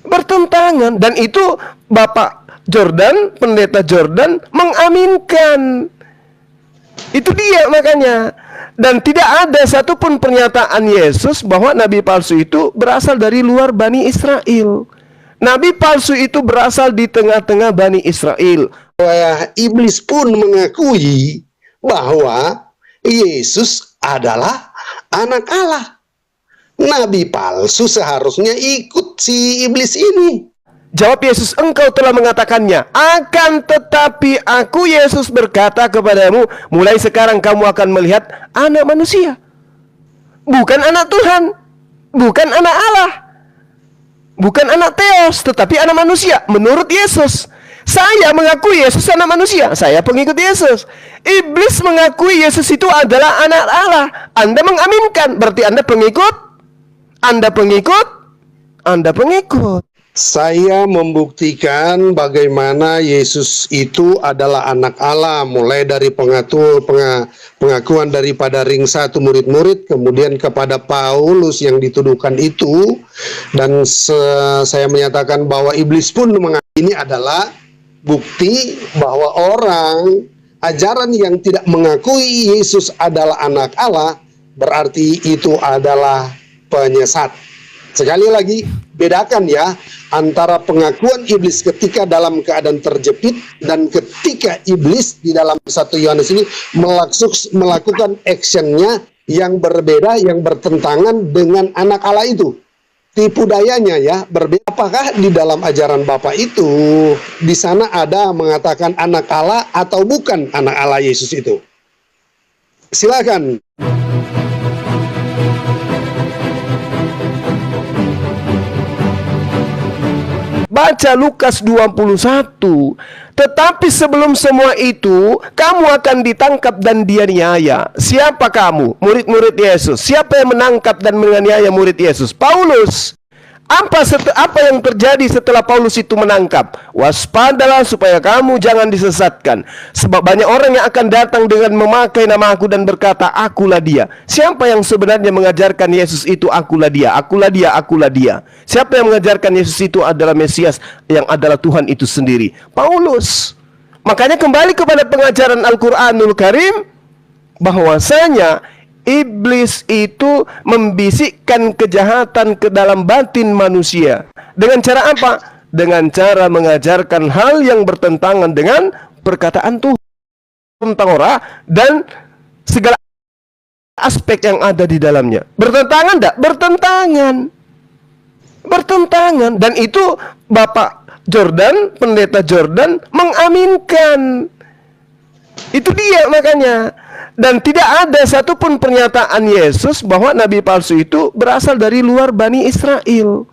Bertentangan. Dan itu Bapak Jordan, Pendeta Jordan mengaminkan. Itu dia makanya. Dan tidak ada satupun pernyataan Yesus bahwa nabi palsu itu berasal dari luar Bani Israel. Nabi palsu itu berasal di tengah-tengah Bani Israel. Iblis pun mengakui bahwa Yesus adalah anak Allah. Nabi palsu seharusnya ikut si iblis ini. Jawab Yesus, engkau telah mengatakannya. Akan tetapi aku Yesus berkata kepadamu, mulai sekarang kamu akan melihat anak manusia. Bukan anak Tuhan, bukan anak Allah, bukan anak Theos, tetapi anak manusia. Menurut Yesus, saya mengakui Yesus anak manusia, saya pengikut Yesus. Iblis mengakui Yesus itu adalah anak Allah. Anda mengaminkan, berarti Anda pengikut, Anda pengikut, Anda pengikut. Saya membuktikan bagaimana Yesus itu adalah anak Allah, mulai dari pengakuan daripada ring 1 murid-murid, kemudian kepada Paulus yang dituduhkan itu, dan saya menyatakan bahwa iblis pun ini adalah bukti bahwa orang ajaran yang tidak mengakui Yesus adalah anak Allah, berarti itu adalah penyesat. Sekali lagi, bedakan ya antara pengakuan iblis ketika dalam keadaan terjepit dan ketika iblis di dalam 1 Yohanes ini melakukan actionnya yang berbeda, yang bertentangan dengan anak Allah itu. Tipu dayanya ya berbeda. Apakah di dalam ajaran Bapak itu di sana ada mengatakan anak Allah atau bukan anak Allah Yesus itu? Silakan. Baca Lukas 21. Tetapi sebelum semua itu, kamu akan ditangkap dan dianiaya. Siapa kamu? Murid-murid Yesus. Siapa yang menangkap dan menganiaya murid Yesus? Paulus. Apa yang terjadi setelah Paulus itu menangkap? Waspadalah supaya kamu jangan disesatkan. Sebab banyak orang yang akan datang dengan memakai nama aku dan berkata, akulah dia. Siapa yang sebenarnya mengajarkan Yesus itu akulah dia, akulah dia, akulah dia? Siapa yang mengajarkan Yesus itu adalah Mesias, yang adalah Tuhan itu sendiri? Paulus. Makanya kembali kepada pengajaran Al-Quranul Karim, bahwasanya iblis itu membisikkan kejahatan ke dalam batin manusia. Dengan cara apa? Dengan cara mengajarkan hal yang bertentangan dengan perkataan Tuhan, Taurat, dan segala aspek yang ada di dalamnya. Bertentangan enggak? Bertentangan. Bertentangan. Dan itu Bapak Jordan, Pendeta Jordan mengaminkan. Itu dia makanya. Dan tidak ada satupun pernyataan Yesus bahwa nabi palsu itu berasal dari luar Bani Israel.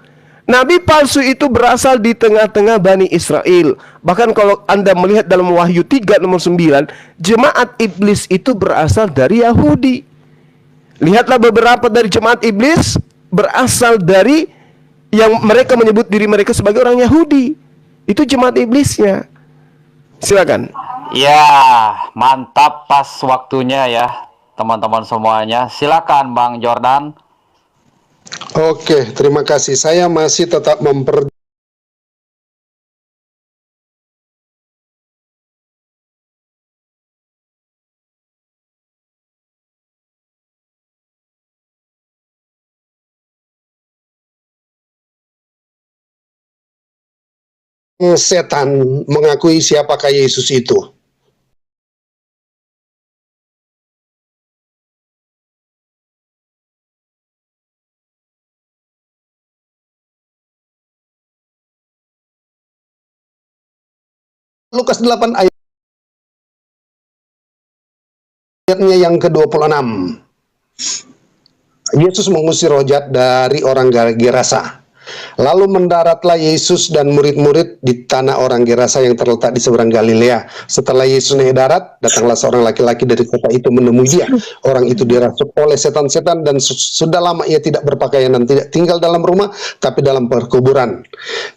Nabi palsu itu berasal di tengah-tengah Bani Israel. Bahkan kalau Anda melihat dalam Wahyu 3 nomor 9, jemaat iblis itu berasal dari Yahudi. Lihatlah beberapa dari jemaat iblis berasal dari yang mereka menyebut diri mereka sebagai orang Yahudi. Itu jemaat iblisnya. Silakan. Ya, mantap, pas waktunya ya teman-teman semuanya. Silakan Bang Jordan. Oke, terima kasih. Saya masih tetap setan mengakui siapakah Yesus itu. Lukas 8 ayatnya yang ke-26. Yesus mengusir roh jahat dari orang Gerasa. Lalu mendaratlah Yesus dan murid-murid di tanah orang Gerasa yang terletak di seberang Galilea. Setelah Yesus naik darat, datanglah seorang laki-laki dari kota itu menemui dia. Orang itu dirasuk oleh setan-setan dan sudah lama ia tidak berpakaian dan tidak tinggal dalam rumah, tapi dalam perkuburan.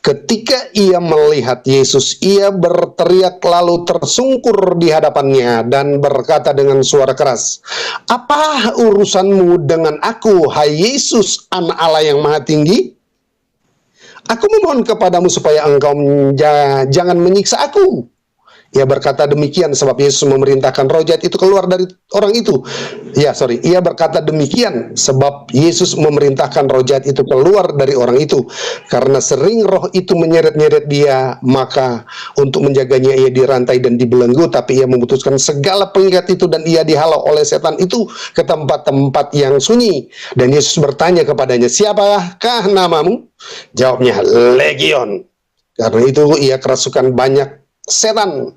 Ketika ia melihat Yesus, ia berteriak lalu tersungkur di hadapannya dan berkata dengan suara keras, "Apa urusanmu dengan aku, hai Yesus, Anak Allah yang Maha Tinggi? Aku memohon kepadamu supaya engkau jangan menyiksa aku. Ia berkata demikian sebab Yesus memerintahkan roh jahat itu keluar dari orang itu. Ia berkata demikian sebab Yesus memerintahkan roh jahat itu keluar dari orang itu. Karena sering roh itu menyeret-nyeret dia, maka untuk menjaganya ia dirantai dan dibelenggu. Tapi ia memutuskan segala pengikat itu dan ia dihalau oleh setan itu ke tempat-tempat yang sunyi. Dan Yesus bertanya kepadanya, siapakah namamu? Jawabnya, Legion. Karena itu ia kerasukan banyak setan.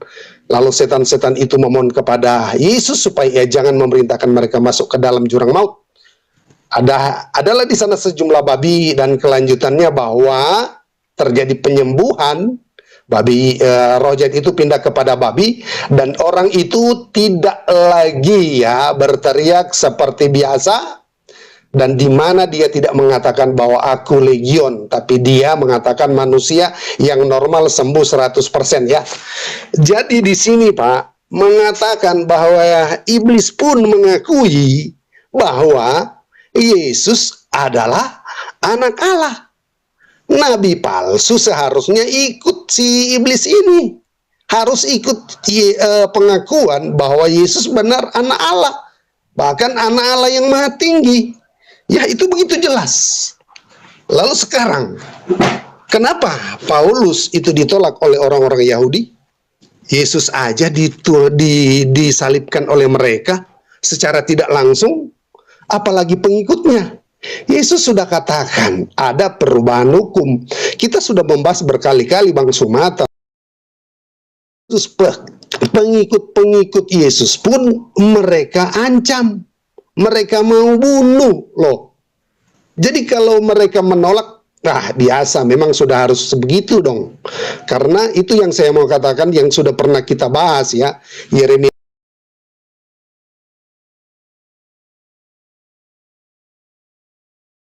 Lalu setan-setan itu memohon kepada Yesus supaya ia jangan memerintahkan mereka masuk ke dalam jurang maut. Adalah di sana sejumlah babi, dan kelanjutannya bahwa terjadi penyembuhan. Roh jahat itu pindah kepada babi, dan orang itu tidak lagi berteriak seperti biasa. Dan di mana dia tidak mengatakan bahwa aku legion, tapi dia mengatakan manusia yang normal sembuh 100% ya. Jadi di sini Pak mengatakan bahwa iblis pun mengakui bahwa Yesus adalah anak Allah. Nabi palsu seharusnya ikut si iblis ini. Harus ikut pengakuan bahwa Yesus benar anak Allah. Bahkan anak Allah yang maha tinggi. Ya, itu begitu jelas. Lalu sekarang, kenapa Paulus itu ditolak oleh orang-orang Yahudi? Yesus aja disalibkan oleh mereka secara tidak langsung, apalagi pengikutnya. Yesus sudah katakan ada perubahan hukum. Kita sudah membahas berkali-kali Bang Sumata. Pengikut-pengikut Yesus pun mereka ancam. Mereka mau bunuh loh. Jadi kalau mereka menolak, biasa, memang sudah harus sebegitu dong. Karena itu yang saya mau katakan, yang sudah pernah kita bahas ya. Yeremia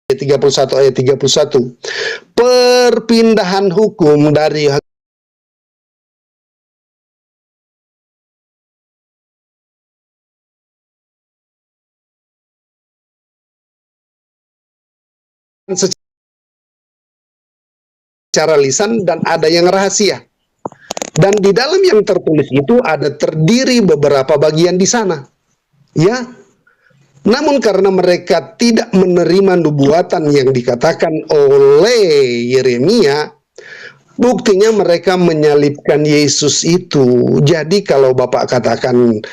31 ayat 31. Perpindahan hukum dari secara lisan dan ada yang rahasia. Dan di dalam yang tertulis itu ada terdiri beberapa bagian di sana. Ya. Namun karena mereka tidak menerima nubuatan yang dikatakan oleh Yeremia, buktinya mereka menyalibkan Yesus itu. Jadi kalau Bapak katakan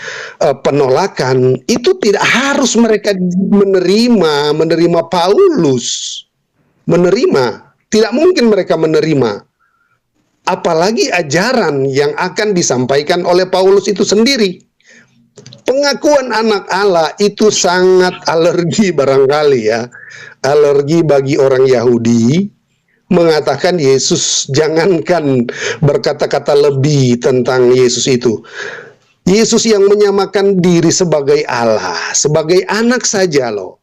penolakan, itu tidak harus mereka menerima Paulus. Tidak mungkin mereka menerima. Apalagi ajaran yang akan disampaikan oleh Paulus itu sendiri. Pengakuan anak Allah itu sangat alergi barangkali ya. Alergi bagi orang Yahudi. Mengatakan Yesus, jangankan berkata-kata lebih tentang Yesus itu. Yesus yang menyamakan diri sebagai Allah, sebagai anak saja loh.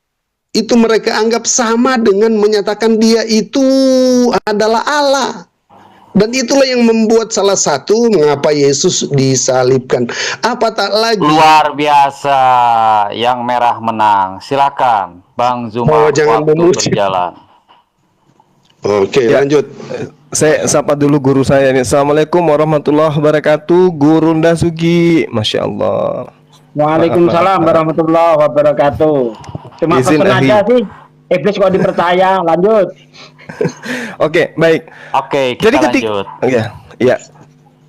Itu mereka anggap sama dengan menyatakan dia itu adalah Allah. Dan itulah yang membuat salah satu mengapa Yesus disalibkan. Apa tak lagi. Luar biasa, yang merah menang. Silakan Bang Zuma, jangan waktu memuji. berjalan. Oke, lanjut. Saya sapa dulu guru saya nih. Assalamualaikum warahmatullahi wabarakatuh. Guru Ndasugi, masya Allah. Waalaikumsalam warahmatullahi wabarakatuh. Cuma Izin, pesen Ahi. aja sih. Iblis kok dipercaya. Lanjut. Oke, baik. Oke, kita lanjut. Ya.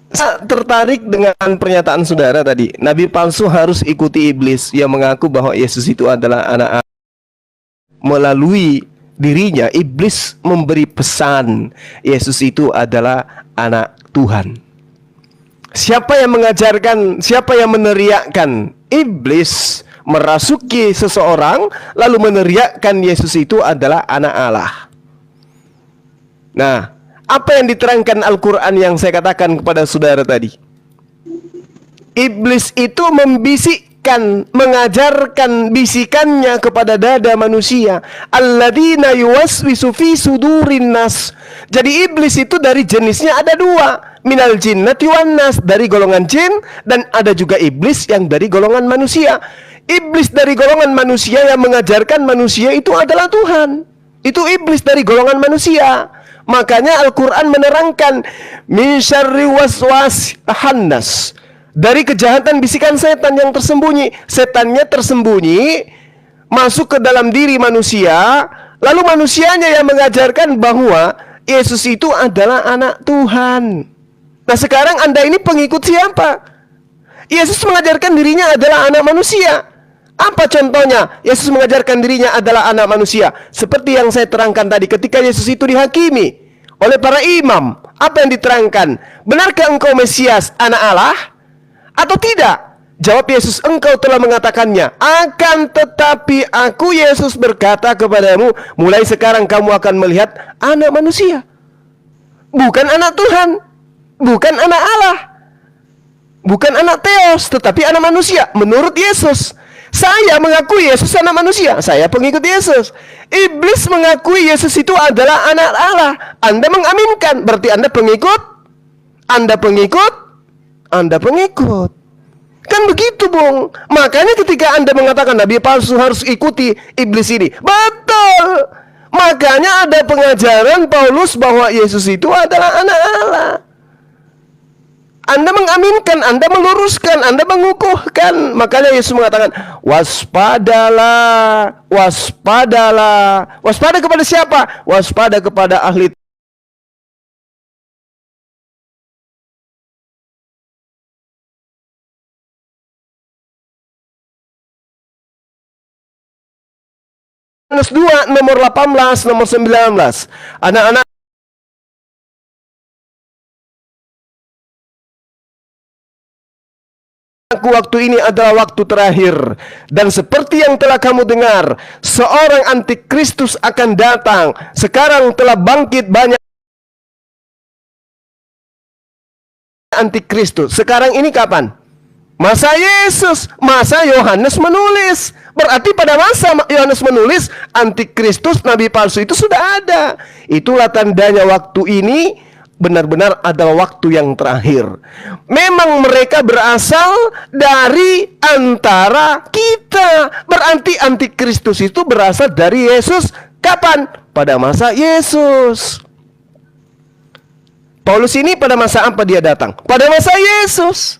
Saya tertarik dengan pernyataan saudara tadi. Nabi palsu harus ikuti iblis yang mengaku bahwa Yesus itu adalah anak Allah. Melalui dirinya, iblis memberi pesan Yesus itu adalah anak Tuhan. Siapa yang mengajarkan, siapa yang meneriakkan? Iblis merasuki seseorang lalu meneriakkan Yesus itu adalah anak Allah. Nah, apa yang diterangkan Al-Quran yang saya katakan kepada saudara tadi? Iblis itu membisikkan, mengajarkan bisikannya kepada dada manusia. Alladzina yuwaswisu fi sudurin nas. Jadi iblis itu dari jenisnya ada dua. Minal jinnati wan nas, dari golongan jin, dan ada juga iblis yang dari golongan manusia. Iblis dari golongan manusia yang mengajarkan manusia itu adalah Tuhan. Itu iblis dari golongan manusia. Makanya Al-Quran menerangkan min syarri waswas hannas, dari kejahatan bisikan setan yang tersembunyi. Setannya tersembunyi masuk ke dalam diri manusia, lalu manusianya yang mengajarkan bahwa Yesus itu adalah anak Tuhan. Nah sekarang Anda ini pengikut siapa? Yesus mengajarkan dirinya adalah anak manusia. Apa contohnya? Yesus mengajarkan dirinya adalah anak manusia. Seperti yang saya terangkan tadi, ketika Yesus itu dihakimi oleh para imam, apa yang diterangkan? Benarkah engkau Mesias, anak Allah? Atau tidak? Jawab Yesus, engkau telah mengatakannya. Akan tetapi aku Yesus berkata kepadamu, mulai sekarang kamu akan melihat anak manusia. Bukan anak Tuhan, bukan anak Allah, bukan anak Theos, tetapi anak manusia. Menurut Yesus, saya mengakui Yesus anak manusia, saya pengikut Yesus. Iblis mengakui Yesus itu adalah anak Allah. Anda mengaminkan, berarti Anda pengikut. Anda pengikut, Anda pengikut. Kan begitu, Bung. Makanya ketika Anda mengatakan nabi palsu harus ikuti iblis ini, betul. Makanya ada pengajaran Paulus bahwa Yesus itu adalah anak Allah. Anda mengaminkan, Anda meluruskan, Anda mengukuhkan. Makanya Yesus mengatakan, waspadalah, waspadalah. Waspada kepada siapa? Waspada kepada ahli. Yohanes 2 nomor 18, nomor 19. Anak-anak, waktu ini adalah waktu terakhir, dan seperti yang telah kamu dengar, seorang antikristus akan datang. Sekarang telah bangkit banyak antikristus. Sekarang ini kapan? Masa Yesus, masa Yohanes menulis. Berarti pada masa Yohanes menulis, antikristus, nabi palsu itu sudah ada. Itulah tandanya waktu ini benar-benar adalah waktu yang terakhir. Memang mereka berasal dari antara kita. Berarti antikristus itu berasal dari Yesus. Kapan? Pada masa Yesus. Paulus ini pada masa apa dia datang? Pada masa Yesus.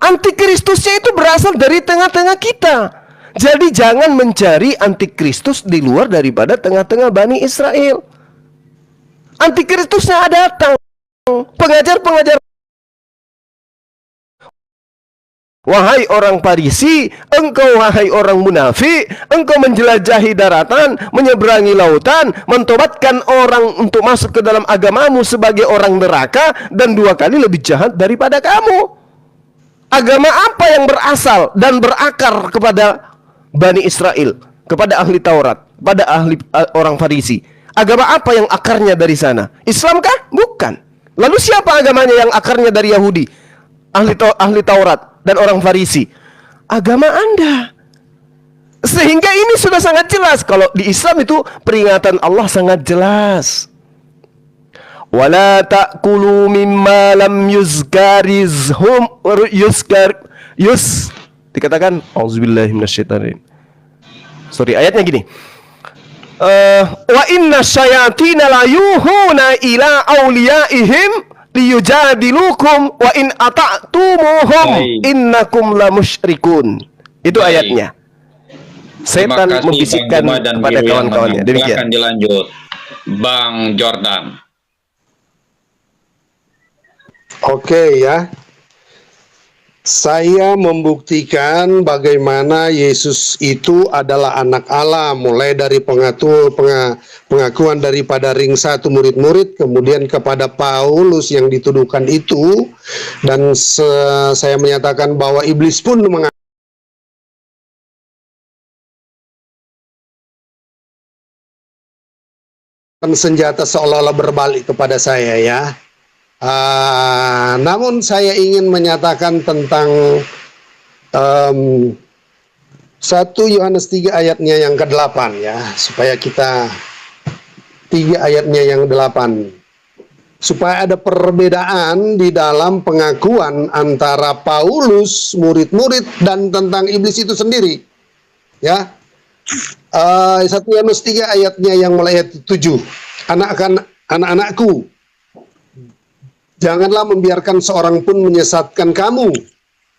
Antikristusnya itu berasal dari tengah-tengah kita. Jadi jangan mencari antikristus di luar daripada tengah-tengah Bani Israel. Antikristusnya datang. Pengajar-pengajar. Wahai orang Farisi, engkau wahai orang munafik, engkau menjelajahi daratan, menyeberangi lautan, mentobatkan orang untuk masuk ke dalam agamamu sebagai orang neraka, dan 2 kali lebih jahat daripada kamu. Agama apa yang berasal dan berakar kepada Bani Israel, kepada ahli Taurat, pada ahli orang Farisi? Agama apa yang akarnya dari sana? Islamkah? Bukan. Lalu siapa agamanya yang akarnya dari Yahudi, ahli Taurat dan orang Farisi? Agama Anda. Sehingga ini sudah sangat jelas. Kalau di Islam itu peringatan Allah sangat jelas. Wala ta'kulu mimma lam yuzkarizhum dikatakan auzubillahi minasyaitonir. Sorry, ayatnya gini. Wa inna syayatina la yuhuna ila awliyaihim liyujadilukum wa in ata'tumuhum innakum la musyrikun. Itu ayatnya. Setan membisikkan kepada kawan-kawannya. Demikian. Silakan dilanjut, Bang Jordan. Oke ya, saya membuktikan bagaimana Yesus itu adalah anak Allah, mulai dari pengakuan daripada ring 1 murid-murid, kemudian kepada Paulus yang dituduhkan itu, dan saya menyatakan bahwa iblis pun mengatakan senjata seolah-olah berbalik kepada saya ya. Namun saya ingin menyatakan tentang 1 Yohanes 3 ayatnya yang ke-8 ya, supaya kita 3 ayatnya yang 8, supaya ada perbedaan di dalam pengakuan antara Paulus, murid-murid, dan tentang iblis itu sendiri. Ya. 1 Yohanes 3 ayatnya yang mulai ayat 7. Anak-anakku, janganlah membiarkan seorang pun menyesatkan kamu.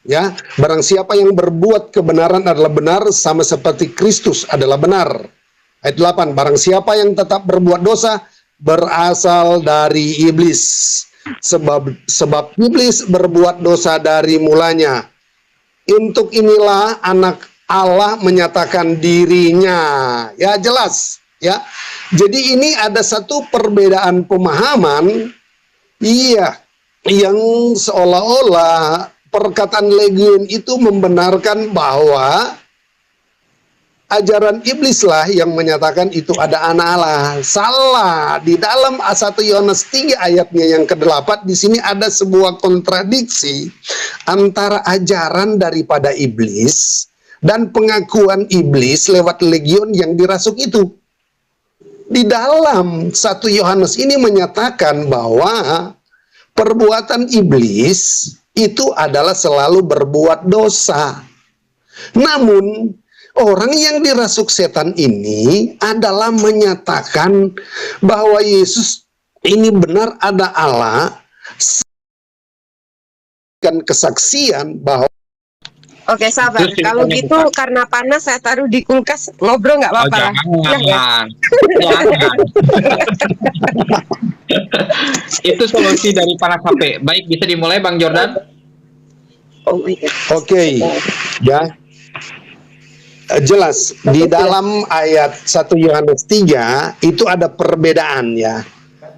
Ya, barang siapa yang berbuat kebenaran adalah benar, sama seperti Kristus adalah benar. Ayat 8, barang siapa yang tetap berbuat dosa berasal dari iblis. Sebab iblis berbuat dosa dari mulanya. Untuk inilah anak Allah menyatakan dirinya. Ya, jelas, ya. Jadi ini ada satu perbedaan pemahaman, iya, yang seolah-olah perkataan Legiun itu membenarkan bahwa ajaran iblislah yang menyatakan itu ada anak Allah. Salah. Di dalam 1 Yohanes 3 ayatnya yang ke-8 di sini ada sebuah kontradiksi antara ajaran daripada iblis dan pengakuan iblis lewat Legiun yang dirasuk itu. Di dalam 1 Yohanes ini menyatakan bahwa perbuatan iblis itu adalah selalu berbuat dosa. Namun orang yang dirasuk setan ini adalah menyatakan bahwa Yesus ini benar ada Allah, dan kesaksian bahwa Oke, sabar. Kalau gitu karena panas saya taruh di kulkas, ngobrol nggak apa-apa lah. Jangan. Jangan. Itu solusi dari panas HP. Baik, bisa dimulai Bang Jordan. Oh my God. Oke, ya. Jelas di dalam ayat 1 Yohanes 3 itu ada perbedaan ya.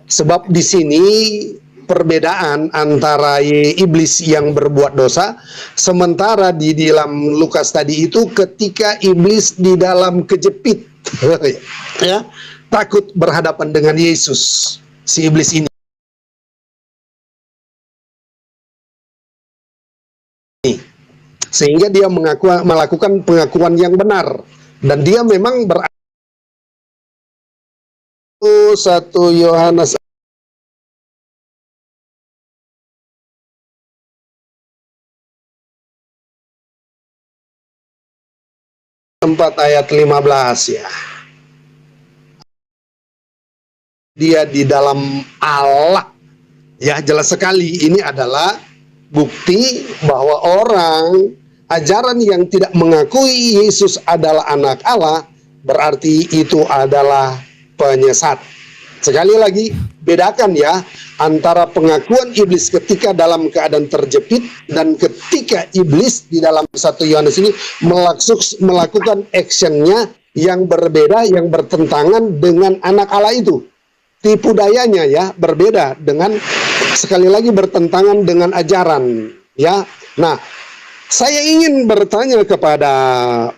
Sebab di sini perbedaan antara iblis yang berbuat dosa, sementara di dalam Lukas tadi itu ketika iblis di dalam kejepit ya, takut berhadapan dengan Yesus, si iblis ini. Sehingga dia melakukan pengakuan yang benar, dan dia memang 1 Yohanes 4 ayat 15 ya. Dia di dalam Allah. Ya, jelas sekali ini adalah bukti bahwa orang ajaran yang tidak mengakui Yesus adalah anak Allah berarti itu adalah penyesat. Sekali lagi, bedakan ya antara pengakuan iblis ketika dalam keadaan terjepit dan ketika iblis di dalam 1 Yohanes ini melakukan actionnya yang berbeda, yang bertentangan dengan anak Allah itu. Tipu dayanya ya berbeda dengan, sekali lagi, bertentangan dengan ajaran ya. Nah, saya ingin bertanya kepada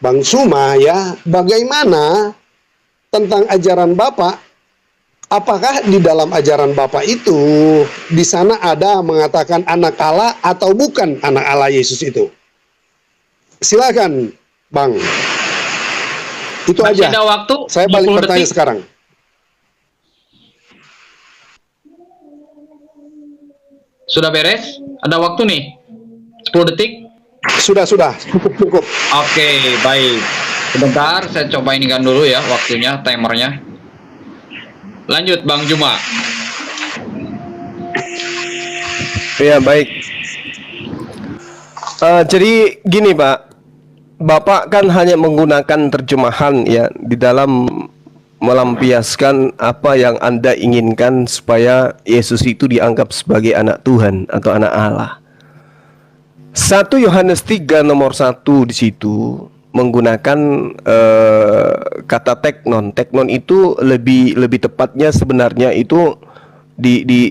Bang Suma ya, bagaimana tentang ajaran Bapak? Apakah di dalam ajaran Bapak itu di sana ada mengatakan anak Allah atau bukan anak Allah Yesus itu? Silakan, Bang. Itu Masih aja. ada waktu. Saya balik 10 bertanya detik. sekarang. Sudah beres? Ada waktu nih? 10 detik? Sudah. Cukup. Oke, baik. Sebentar, saya coba inikan dulu ya waktunya, timernya. Lanjut, Bang Juma. Ya, baik. Jadi gini, Pak. Bapak kan hanya menggunakan terjemahan ya di dalam melampiaskan apa yang Anda inginkan supaya Yesus itu dianggap sebagai anak Tuhan atau anak Allah. 1 Yohanes 3 nomor 1 di situ menggunakan kata teknon. Teknon itu lebih tepatnya sebenarnya itu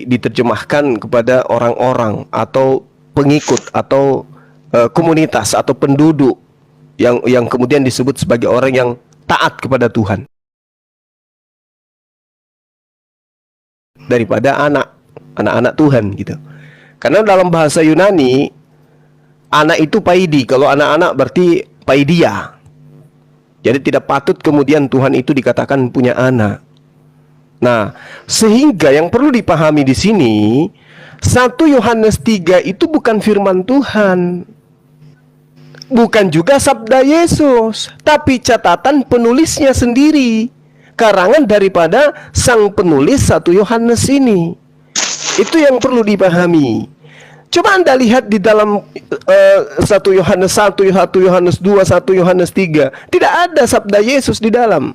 diterjemahkan kepada orang-orang atau pengikut atau komunitas atau penduduk yang kemudian disebut sebagai orang yang taat kepada Tuhan daripada anak-anak Tuhan gitu. Karena dalam bahasa Yunani anak itu paidi, kalau anak-anak berarti paidia. Jadi tidak patut kemudian Tuhan itu dikatakan punya anak. Nah, sehingga yang perlu dipahami di sini 1 Yohanes 3 itu bukan firman Tuhan. bukan juga sabda Yesus, tapi catatan penulisnya sendiri, karangan daripada sang penulis 1 Yohanes ini. Itu yang perlu dipahami. Coba Anda lihat di dalam 1 Yohanes 1, 1 Yohanes 2, 1 Yohanes 3. Tidak ada sabda Yesus di dalam.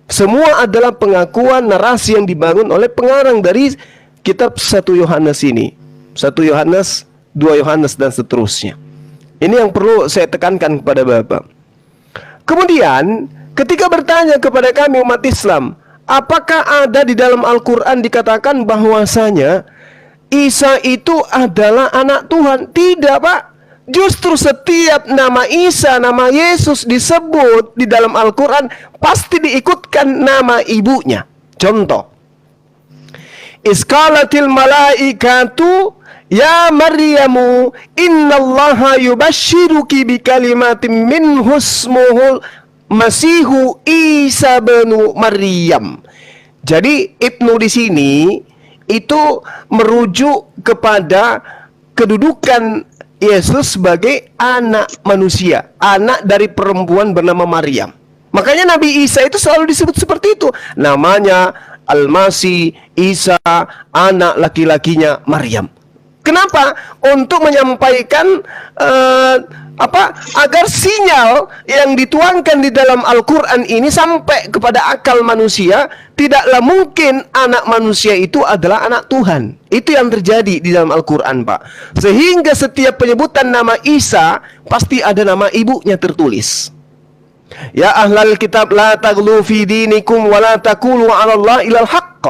Semua adalah pengakuan narasi yang dibangun oleh pengarang dari kitab 1 Yohanes ini. 1 Yohanes, 2 Yohanes, dan seterusnya. Ini yang perlu saya tekankan kepada Bapak. Kemudian, ketika bertanya kepada kami umat Islam, apakah ada di dalam Al-Quran dikatakan bahwasanya Isa itu adalah anak Tuhan? Tidak, Pak. Justru setiap nama Isa, nama Yesus disebut di dalam Al-Quran, pasti diikutkan nama ibunya. Contoh, Isqalatil malaikatu ya Maryamu innallaha yubashshiruki bikalimatin minhu ismuhul Masihu Isa bin Maryam. Jadi Ibnu di sini itu merujuk kepada kedudukan Yesus sebagai anak manusia, anak dari perempuan bernama Maryam. Makanya Nabi Isa itu selalu disebut seperti itu. Namanya Al-Masih, Isa, anak laki-lakinya Maryam. Kenapa? Untuk menyampaikan agar sinyal yang dituangkan di dalam Al-Quran ini sampai kepada akal manusia. Tidaklah mungkin anak manusia itu adalah anak Tuhan. Itu yang terjadi di dalam Al-Quran, Pak. Sehingga setiap penyebutan nama Isa pasti ada nama ibunya tertulis. Ya ahlal kitab la taghlu fi dinikum wa la taqulu 'ala Allah ilal haqq.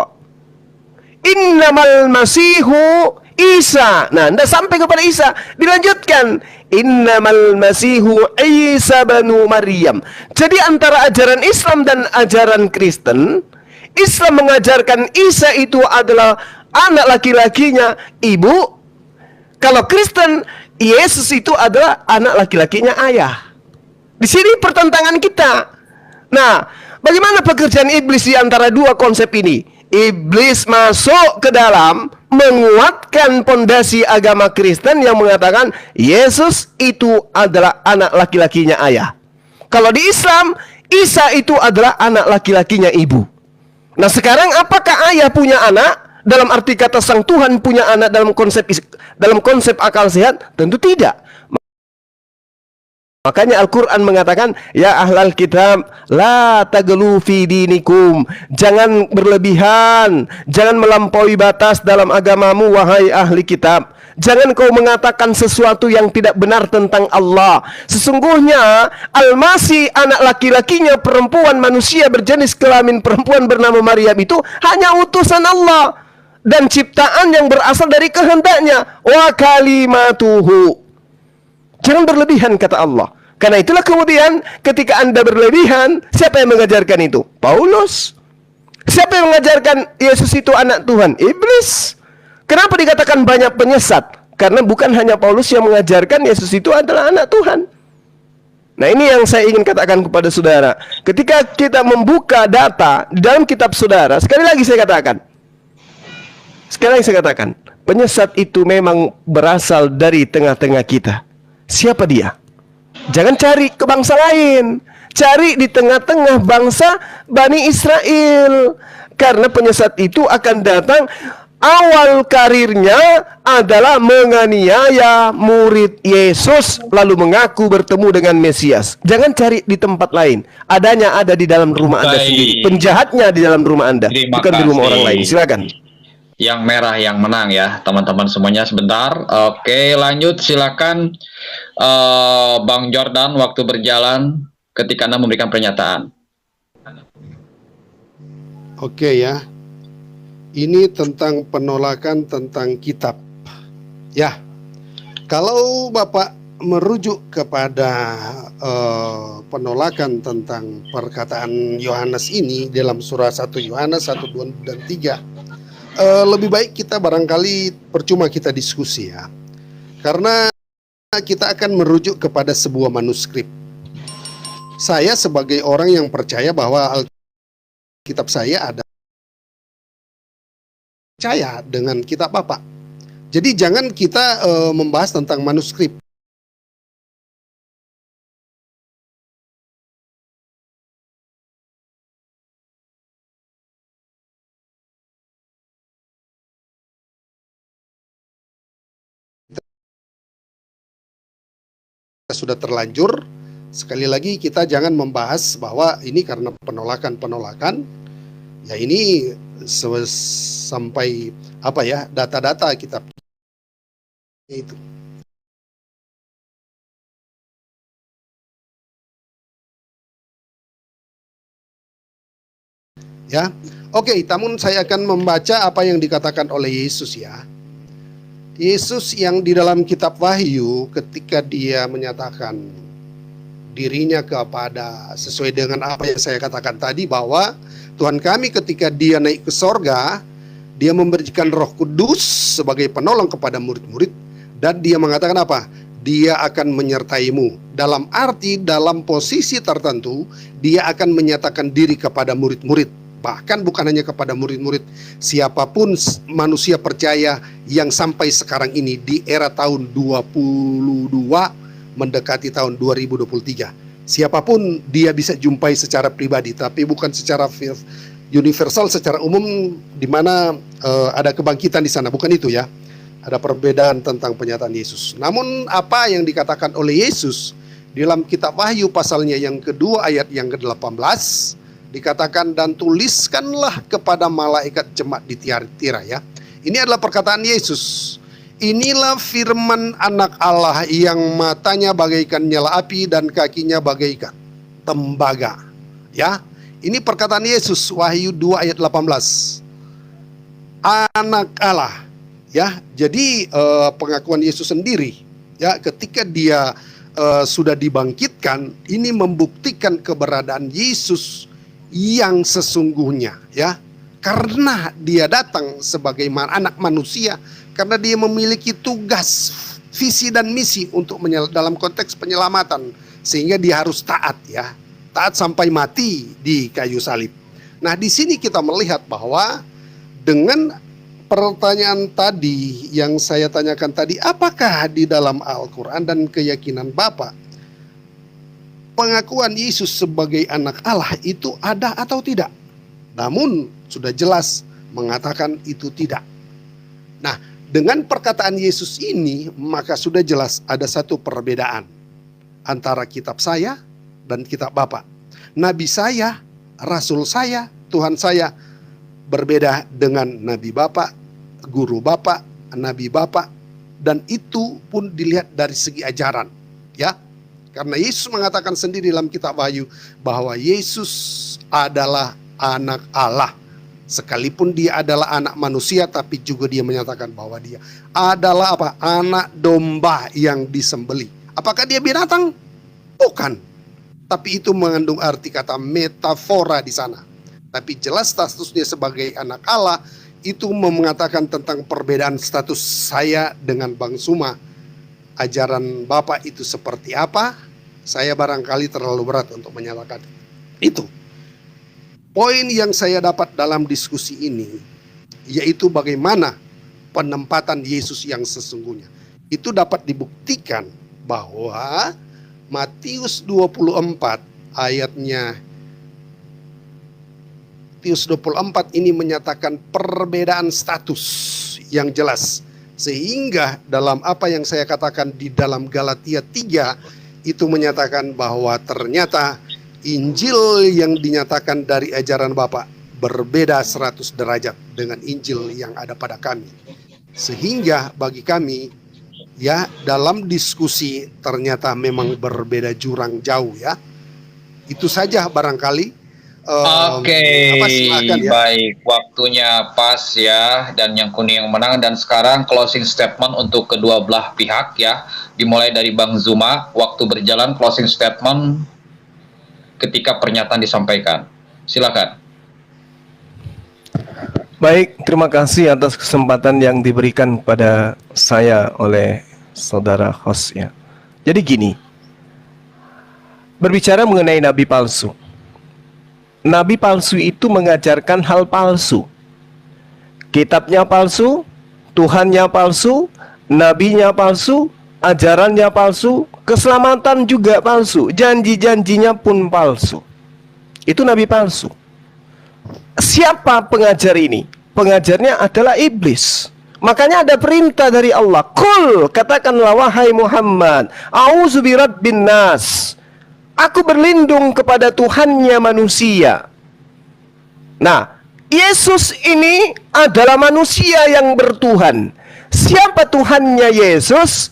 Innamal masihu Isa. Nah, Anda sampai kepada Isa, dilanjutkan Innamal masihu Isa bin Maryam. Jadi antara ajaran Islam dan ajaran Kristen, Islam mengajarkan Isa itu adalah anak laki-lakinya ibu. Kalau Kristen, Yesus itu adalah anak laki-lakinya ayah. Di sini pertentangan kita. Nah, bagaimana pekerjaan iblis di antara dua konsep ini? Iblis masuk ke dalam menguatkan pondasi agama Kristen yang mengatakan Yesus itu adalah anak laki-lakinya ayah. Kalau di Islam, Isa itu adalah anak laki-lakinya ibu. Nah, sekarang apakah ayah punya anak? Dalam arti kata sang Tuhan punya anak dalam konsep akal sehat? Tentu tidak. Makanya Al-Quran mengatakan, ya ahlal kitab, la taglu fi dinikum. Jangan berlebihan, jangan melampaui batas dalam agamamu, wahai ahli kitab. Jangan kau mengatakan sesuatu yang tidak benar tentang Allah. Sesungguhnya Al-Masih, anak laki-lakinya perempuan manusia berjenis kelamin perempuan bernama Maryam itu hanya utusan Allah dan ciptaan yang berasal dari kehendaknya. Wa kalimatuhu. Jangan berlebihan, kata Allah. Karena itulah kemudian ketika Anda berlebihan, siapa yang mengajarkan itu? Paulus. Siapa yang mengajarkan Yesus itu anak Tuhan? Iblis. Kenapa dikatakan banyak penyesat? Karena bukan hanya Paulus yang mengajarkan Yesus itu adalah anak Tuhan. Nah, ini yang saya ingin katakan kepada saudara. Ketika kita membuka data di dalam kitab saudara, sekali lagi saya katakan, penyesat itu memang berasal dari tengah-tengah kita. Siapa dia? Jangan cari ke bangsa lain, cari di tengah-tengah bangsa Bani Israel. Karena penyesat itu akan datang, awal karirnya adalah menganiaya murid Yesus, lalu mengaku bertemu dengan Mesias. Jangan cari di tempat lain, adanya ada di dalam rumah Anda sendiri. Penjahatnya di dalam rumah Anda, bukan di rumah orang lain. Silakan. Yang merah yang menang ya teman-teman semuanya. Sebentar, oke, lanjut, silakan Bang Jordan, waktu berjalan ketika Anda memberikan pernyataan. Oke ya, ini tentang penolakan tentang kitab. Ya, kalau Bapak merujuk kepada penolakan tentang perkataan Yohanes ini dalam surah 1 Yohanes 1, 2, dan 3, lebih baik kita barangkali percuma kita diskusi ya, karena kita akan merujuk kepada sebuah manuskrip. Saya sebagai orang yang percaya bahwa Alkitab saya ada percaya dengan kitab Bapak. Jadi jangan kita membahas tentang manuskrip. sudah terlanjur. Sekali lagi kita jangan membahas bahwa ini karena penolakan. Ya ini sampai apa ya, data-data kita itu. Ya, oke, namun saya akan membaca apa yang dikatakan oleh Yesus ya. Yesus yang di dalam kitab Wahyu ketika dia menyatakan dirinya kepada, sesuai dengan apa yang saya katakan tadi, bahwa Tuhan kami ketika dia naik ke sorga, dia memberikan Roh Kudus sebagai penolong kepada murid-murid, dan dia mengatakan apa? Dia akan menyertaimu. Dalam arti, dalam posisi tertentu, dia akan menyatakan diri kepada murid-murid. Bahkan bukan hanya kepada murid-murid, siapapun manusia percaya yang sampai sekarang ini di era tahun 22 mendekati tahun 2023. Siapapun dia bisa jumpai secara pribadi, tapi bukan secara universal, secara umum, di mana ada kebangkitan di sana, bukan itu ya. Ada perbedaan tentang penyataan Yesus. Namun apa yang dikatakan oleh Yesus di dalam kitab Wahyu pasalnya yang kedua ayat yang ke-18, dikatakan, dan tuliskanlah kepada malaikat jemaat di Tiatira ya. Ini adalah perkataan Yesus. Inilah firman anak Allah yang matanya bagaikan nyala api dan kakinya bagaikan tembaga. Ya, ini perkataan Yesus, Wahyu 2 ayat 18. Anak Allah. Ya, jadi pengakuan Yesus sendiri ya, ketika dia sudah dibangkitkan, ini membuktikan keberadaan Yesus yang sesungguhnya ya, karena dia datang sebagai anak manusia, karena dia memiliki tugas, visi dan misi untuk dalam konteks penyelamatan, sehingga dia harus taat ya, taat sampai mati di kayu salib. Nah, di sini kita melihat bahwa dengan pertanyaan tadi yang saya tanyakan tadi, apakah di dalam Al-Quran dan keyakinan Bapak pengakuan Yesus sebagai anak Allah itu ada atau tidak? Namun sudah jelas mengatakan itu tidak. Nah, dengan perkataan Yesus ini maka sudah jelas ada satu perbedaan antara kitab saya dan kitab Bapak. Nabi saya, Rasul saya, Tuhan saya berbeda dengan Nabi Bapak, Guru Bapak, Nabi Bapak, dan itu pun dilihat dari segi ajaran ya. Karena Yesus mengatakan sendiri dalam kitab Wahyu bahwa Yesus adalah anak Allah. Sekalipun dia adalah anak manusia, tapi juga dia menyatakan bahwa dia adalah apa? Anak domba yang disembelih. Apakah dia binatang? Bukan. Tapi itu mengandung arti kata metafora di sana. Tapi jelas statusnya sebagai anak Allah itu mengatakan tentang perbedaan status saya dengan Bang Suma. Ajaran Bapak itu seperti apa? Saya barangkali terlalu berat untuk menyatakan itu. Poin yang saya dapat dalam diskusi ini yaitu bagaimana penempatan Yesus yang sesungguhnya. Itu dapat dibuktikan bahwa Matius 24 ayatnya, Matius 24 ini menyatakan perbedaan status yang jelas. Sehingga dalam apa yang saya katakan di dalam Galatia 3 itu menyatakan bahwa ternyata Injil yang dinyatakan dari ajaran Bapak berbeda 100 derajat dengan Injil yang ada pada kami. Sehingga bagi kami ya, dalam diskusi ternyata memang berbeda jurang jauh ya. Itu saja barangkali. Oke, silakan, ya. baik, waktunya pas ya, dan yang kuning yang menang. Dan sekarang closing statement untuk kedua belah pihak ya, dimulai dari Bang Zuma. Waktu berjalan, closing statement ketika pernyataan disampaikan. Silakan. Baik, terima kasih atas kesempatan yang diberikan pada saya oleh saudara host ya. Jadi gini, berbicara mengenai nabi palsu. Nabi palsu itu mengajarkan hal palsu. Kitabnya palsu, Tuhannya palsu, nabinya palsu, ajarannya palsu, keselamatan juga palsu, janji-janjinya pun palsu. Itu nabi palsu. Siapa pengajar ini? Pengajarnya adalah iblis. Makanya ada perintah dari Allah. Qul, katakanlah wahai Muhammad, a'udzu birabbin nas. Aku berlindung kepada Tuhannya manusia. Nah, Yesus ini adalah manusia yang bertuhan. Siapa Tuhannya Yesus?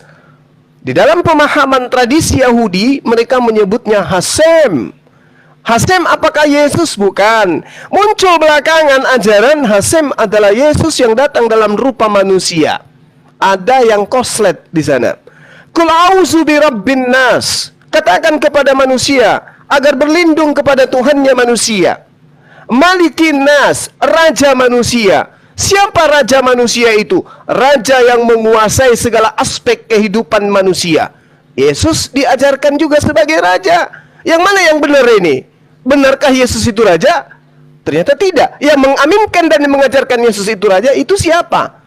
Di dalam pemahaman tradisi Yahudi, mereka menyebutnya Hasem. Hasem apakah Yesus? Bukan. Muncul belakangan ajaran Hasem adalah Yesus yang datang dalam rupa manusia. Ada yang koslet di sana. Qul a'udzu birabbin nas. Katakan kepada manusia agar berlindung kepada Tuhannya manusia. Malikin nas, raja manusia. Siapa raja manusia itu? Raja yang menguasai segala aspek kehidupan manusia. Yesus diajarkan juga sebagai raja. Yang mana yang benar ini? Benarkah Yesus itu raja? Ternyata tidak. Yang mengaminkan dan mengajarkan Yesus itu raja itu siapa?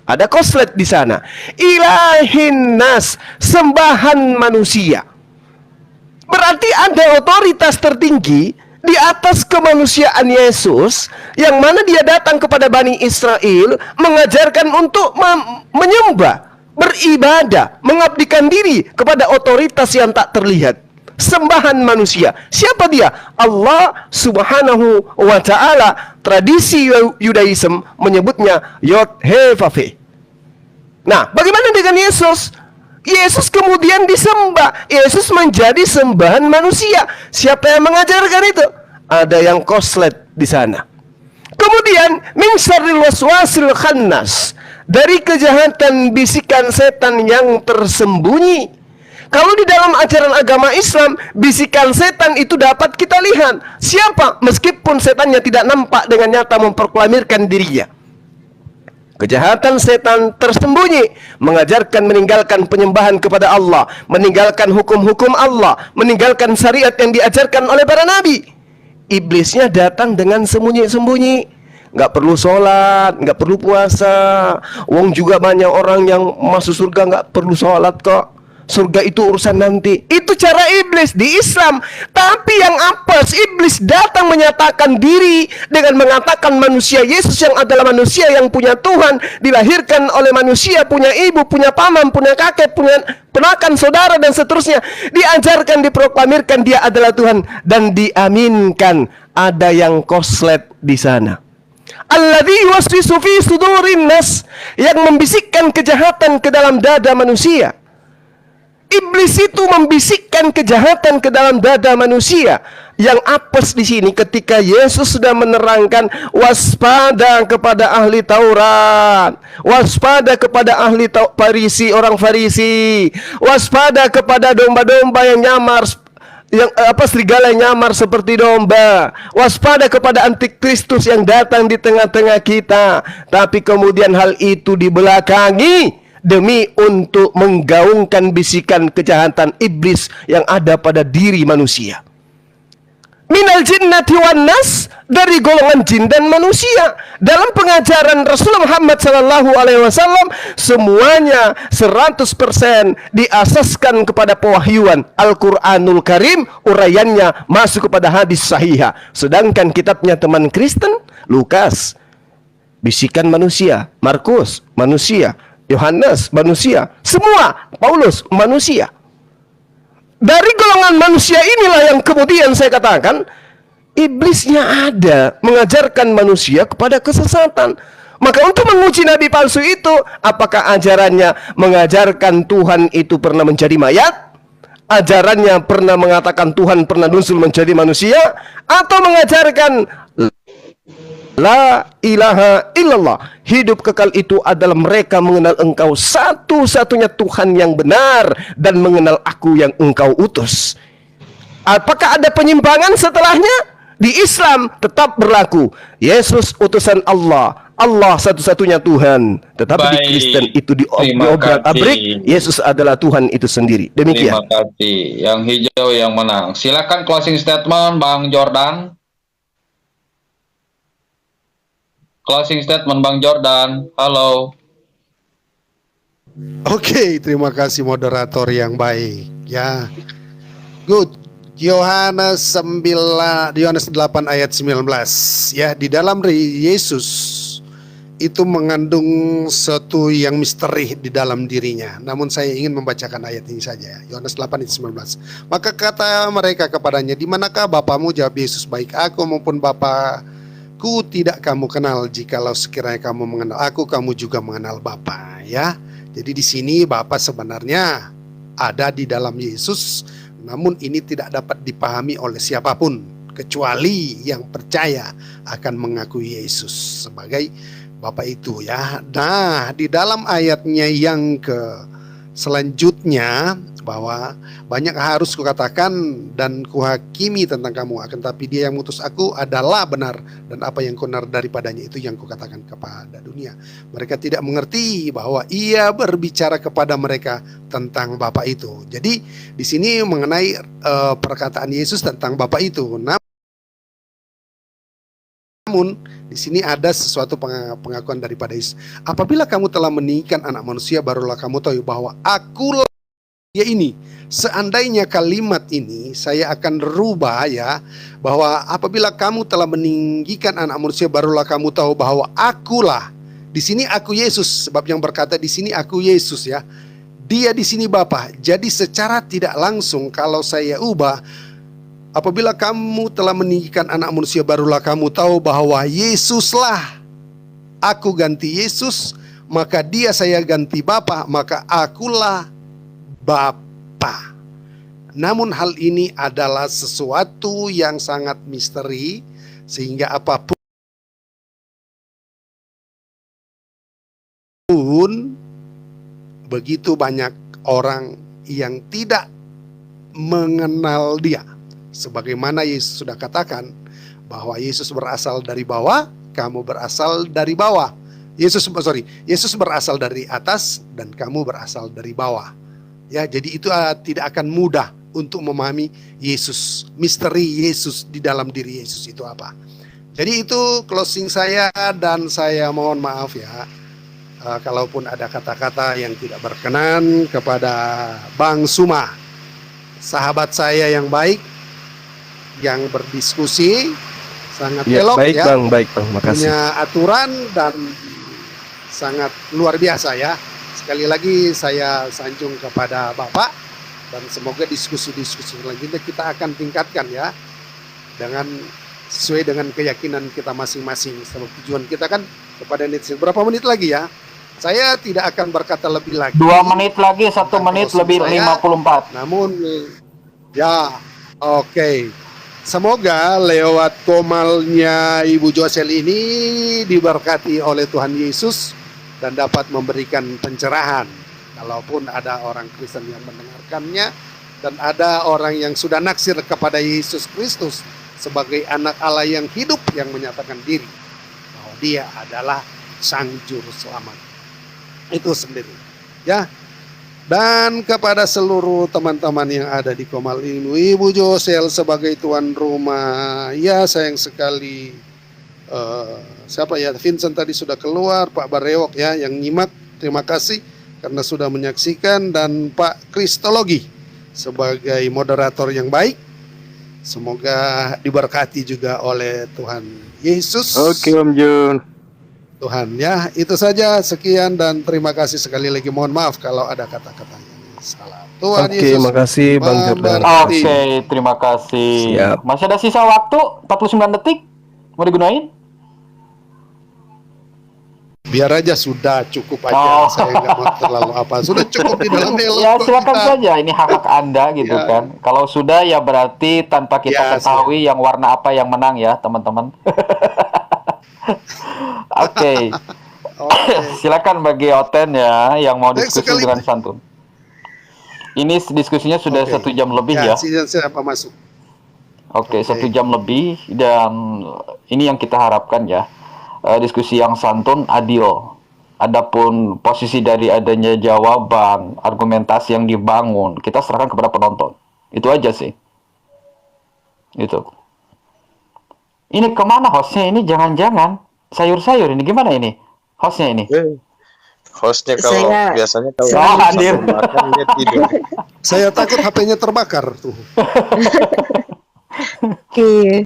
Ada koslet di sana. Ilahin nas, sembahan manusia. Berarti ada otoritas tertinggi di atas kemanusiaan Yesus, yang mana dia datang kepada Bani Israel mengajarkan untuk menyembah, beribadah, mengabdikan diri kepada otoritas yang tak terlihat. Sembahan manusia. Siapa dia? Allah Subhanahu wa ta'ala. Tradisi Yudaism menyebutnya Yod He Vav He. Nah, bagaimana dengan Yesus? Yesus kemudian disembah. Yesus menjadi sembahan manusia. Siapa yang mengajarkan itu? Ada yang koslet di sana. Kemudian min syarril waswasil khannas, dari kejahatan bisikan setan yang tersembunyi. Kalau di dalam ajaran agama Islam, bisikan setan itu dapat kita lihat. Siapa? Meskipun setannya tidak nampak dengan nyata memproklamirkan dirinya. Kejahatan setan tersembunyi, mengajarkan meninggalkan penyembahan kepada Allah, meninggalkan hukum-hukum Allah, meninggalkan syariat yang diajarkan oleh para nabi. Iblisnya datang dengan sembunyi-sembunyi. Nggak perlu sholat, nggak perlu puasa. Wong juga banyak orang yang masuk surga nggak perlu sholat kok. Surga itu urusan nanti. Itu cara iblis di Islam. Tapi yang apes, iblis datang menyatakan diri dengan mengatakan manusia Yesus yang adalah manusia yang punya Tuhan, dilahirkan oleh manusia, punya ibu, punya paman, punya kakek, punya ponakan, saudara, dan seterusnya. Diajarkan, diproklamirkan dia adalah Tuhan dan diaminkan. Ada yang koslet di sana. Alladzi yuwaswisu fi sudurin nas, yang membisikkan kejahatan ke dalam dada manusia. Iblis itu membisikkan kejahatan ke dalam dada manusia. Yang apes di sini ketika Yesus sudah menerangkan, waspada kepada ahli Taurat, waspada kepada ahli Farisi, orang Farisi, waspada kepada domba-domba yang nyamar, yang serigala yang nyamar seperti domba, waspada kepada antikristus yang datang di tengah-tengah kita. Tapi kemudian hal itu dibelakangi demi untuk menggaungkan bisikan kejahatan iblis yang ada pada diri manusia. Minal jinnati wan nas, dari golongan jin dan manusia. Dalam pengajaran Rasulullah Muhammad SAW, semuanya 100% diasaskan kepada pewahyuan Al-Quranul Karim, uraiannya masuk kepada hadis sahihah. Sedangkan kitabnya teman Kristen, Lukas, bisikan manusia. Markus, manusia. Yohanes, manusia. Semua, Paulus, manusia. Dari golongan manusia inilah yang kemudian saya katakan, iblisnya ada mengajarkan manusia kepada kesesatan. Maka untuk menguji nabi palsu itu, apakah ajarannya mengajarkan Tuhan itu pernah menjadi mayat? Ajarannya pernah mengatakan Tuhan pernah nusul menjadi manusia? Atau mengajarkan La ilaha illallah, hidup kekal itu adalah mereka mengenal engkau satu-satunya Tuhan yang benar dan mengenal aku yang engkau utus. Apakah ada penyimpangan setelahnya? Di Islam tetap berlaku Yesus utusan Allah, Allah satu-satunya Tuhan. Tetapi di Kristen itu diobrak-abrik, Yesus adalah Tuhan itu sendiri. Demikian. Terima kasih. Yang hijau yang menang. Silakan closing statement Bang Jordan. Closing statement Bang Jordan. Halo. Oke, terima kasih moderator yang baik ya. Good. Yohanes 8 ayat 19 ya, di dalam Yesus itu mengandung sesuatu yang misteri di dalam dirinya. Namun saya ingin membacakan ayat ini saja. Yohanes 8 ayat 19. Maka kata mereka kepadanya, di manakah Bapamu? Jawab Yesus, baik aku maupun Bapa-Ku tidak kamu kenal. Jikalau sekiranya kamu mengenal aku, kamu juga mengenal Bapa. Ya, jadi di sini Bapa sebenarnya ada di dalam Yesus. Namun ini tidak dapat dipahami oleh siapapun kecuali yang percaya akan mengakui Yesus sebagai Bapa itu ya. Nah, di dalam ayatnya yang selanjutnya bahwa banyak harus kukatakan dan kuhakimi tentang kamu, akan tapi dia yang mengutus aku adalah benar, dan apa yang benar daripadanya itu yang kukatakan kepada dunia. Mereka tidak mengerti bahwa ia berbicara kepada mereka tentang Bapa itu. Jadi di sini mengenai perkataan Yesus tentang Bapa itu. Namun di sini ada sesuatu pengakuan daripada Yesus. Apabila kamu telah meninggikan anak manusia, barulah kamu tahu bahwa akulah dia ini. Seandainya kalimat ini saya akan rubah ya, bahwa apabila kamu telah meninggikan anak manusia, barulah kamu tahu bahwa akulah. Di sini aku Yesus, sebab yang berkata di sini aku Yesus ya. Dia di sini Bapa. Jadi secara tidak langsung kalau saya ubah, apabila kamu telah meninggikan anak manusia, barulah kamu tahu bahwa Yesuslah. Aku ganti Yesus, maka dia saya ganti Bapa, maka akulah Bapa. Namun hal ini adalah sesuatu yang sangat misteri, sehingga apapun begitu banyak orang yang tidak mengenal dia. Sebagaimana Yesus sudah katakan bahwa Yesus berasal dari bawah, kamu berasal dari bawah. Yesus berasal dari atas dan kamu berasal dari bawah. Ya, jadi itu tidak akan mudah untuk memahami Yesus, misteri Yesus di dalam diri Yesus itu apa. Jadi itu closing saya, dan saya mohon maaf ya kalaupun ada kata-kata yang tidak berkenan kepada Bang Suma, sahabat saya yang baik, yang berdiskusi sangat elok baik, ya. Baik Bang, makasih. Punya aturan dan sangat luar biasa ya. Sekali lagi saya sanjung kepada Bapak, dan semoga diskusi-diskusi selanjutnya kita akan tingkatkan ya, dengan sesuai dengan keyakinan kita masing-masing. Sebab tujuan kita kan kepada netizen. Berapa menit lagi ya? Saya tidak akan berkata lebih lagi. 2 menit lagi, 1 menit lebih 54. Namun ya, oke. Semoga lewat komalnya Ibu Josel ini diberkati oleh Tuhan Yesus dan dapat memberikan pencerahan. Kalaupun ada orang Kristen yang mendengarkannya, dan ada orang yang sudah naksir kepada Yesus Kristus sebagai anak Allah yang hidup, yang menyatakan diri bahwa dia adalah Sang Juru Selamat. Itu sendiri ya. Dan kepada seluruh teman-teman yang ada di Komal ini, Ibu Josel sebagai tuan rumah, ya sayang sekali siapa ya, Vincent tadi sudah keluar, Pak Barewok ya yang nyimak, terima kasih karena sudah menyaksikan, dan Pak Kristologi sebagai moderator yang baik. Semoga diberkati juga oleh Tuhan Yesus. Oke Om Jun. Tuhan ya, itu saja, sekian dan terima kasih sekali lagi. Mohon maaf kalau ada kata-kata yang salah. Tuhan Yesus. Oke, makasih Bang Jordan. Oke, terima kasih. Siap. Masih ada sisa waktu 49 detik. Mau digunain? Biar aja, sudah cukup aja. Oh. Saya nggak mau terlalu apa. Sudah cukup di dalam dialog. Ya silakan saja, ini hak Anda gitu Ya. kan. Kalau sudah ya berarti tanpa kita Ya, ketahui yang warna apa yang menang ya teman-teman. Oke. Silakan bagi Oten ya yang mau Baik, diskusi sekali. dengan santun. Ini diskusinya sudah Oke. 1 jam lebih ya. Siapa masuk? Oke, Oke. 1 jam lebih, dan ini yang kita harapkan ya, diskusi yang santun, adil. Adapun posisi dari adanya jawaban, argumentasi yang dibangun, kita serahkan kepada penonton. Itu aja sih. Itu. Ini kemana hostnya ini? Jangan-jangan sayur-sayur ini gimana ini? Hostnya ini? Hostnya kalau Saya- biasanya kalau Oh, hadir. makan dia tidur. Saya takut HP-nya terbakar tuh. Oke.